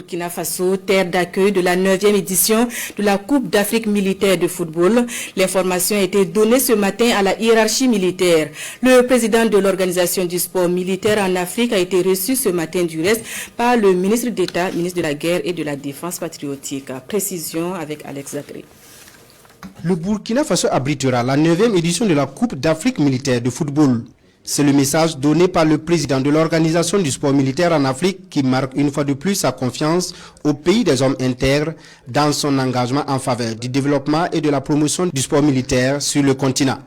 Burkina Faso, terre d'accueil de la 9e édition de la Coupe d'Afrique militaire de football. L'information a été donnée ce matin à la hiérarchie militaire. Le président de l'Organisation du sport militaire en Afrique a été reçu ce matin du reste par le ministre d'État, ministre de la Guerre et de la Défense patriotique. Précision avec Alex Zagré. Le Burkina Faso abritera la 9e édition de la Coupe d'Afrique militaire de football. C'est le message donné par le président de l'Organisation du sport militaire en Afrique qui marque une fois de plus sa confiance au pays des hommes intègres dans son engagement en faveur du développement et de la promotion du sport militaire sur le continent.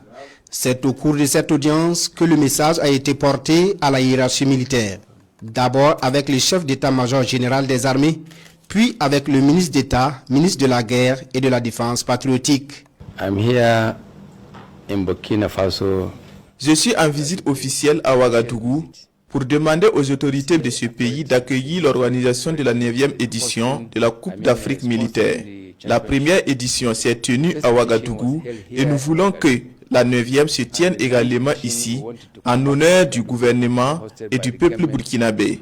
C'est au cours de cette audience que le message a été porté à la hiérarchie militaire. D'abord avec le chef d'état-major général des armées, puis avec le ministre d'État, ministre de la Guerre et de la Défense patriotique. I'm here in Burkina Faso. Je suis en visite officielle à Ouagadougou pour demander aux autorités de ce pays d'accueillir l'organisation de la 9e édition de la Coupe d'Afrique militaire. La première édition s'est tenue à Ouagadougou et nous voulons que la 9e se tienne également ici en honneur du gouvernement et du peuple burkinabé.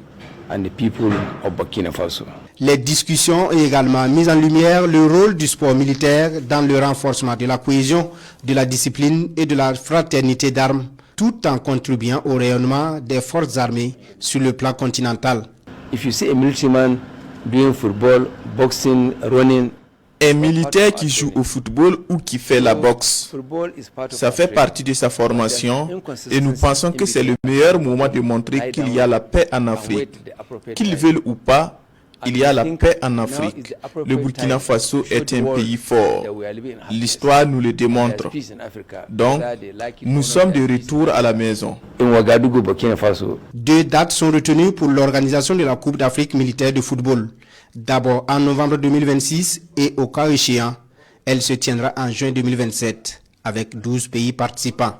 Les discussions ont également mis en lumière le rôle du sport militaire dans le renforcement de la cohésion, de la discipline et de la fraternité d'armes, tout en contribuant au rayonnement des forces armées sur le plan continental. If you see a military doing football, boxing, running, un militaire qui joue au football ou qui fait la boxe, ça fait partie de sa formation et nous pensons que c'est le meilleur moment de montrer qu'il y a la paix en Afrique. Qu'ils veulent ou pas, il y a la paix en Afrique. Le Burkina Faso est un pays fort. L'histoire nous le démontre. Donc, nous sommes de retour à la maison. Deux dates sont retenues pour l'organisation de la Coupe d'Afrique militaire de football. D'abord en novembre 2026 et au cas échéant, elle se tiendra en juin 2027 avec 12 pays participants.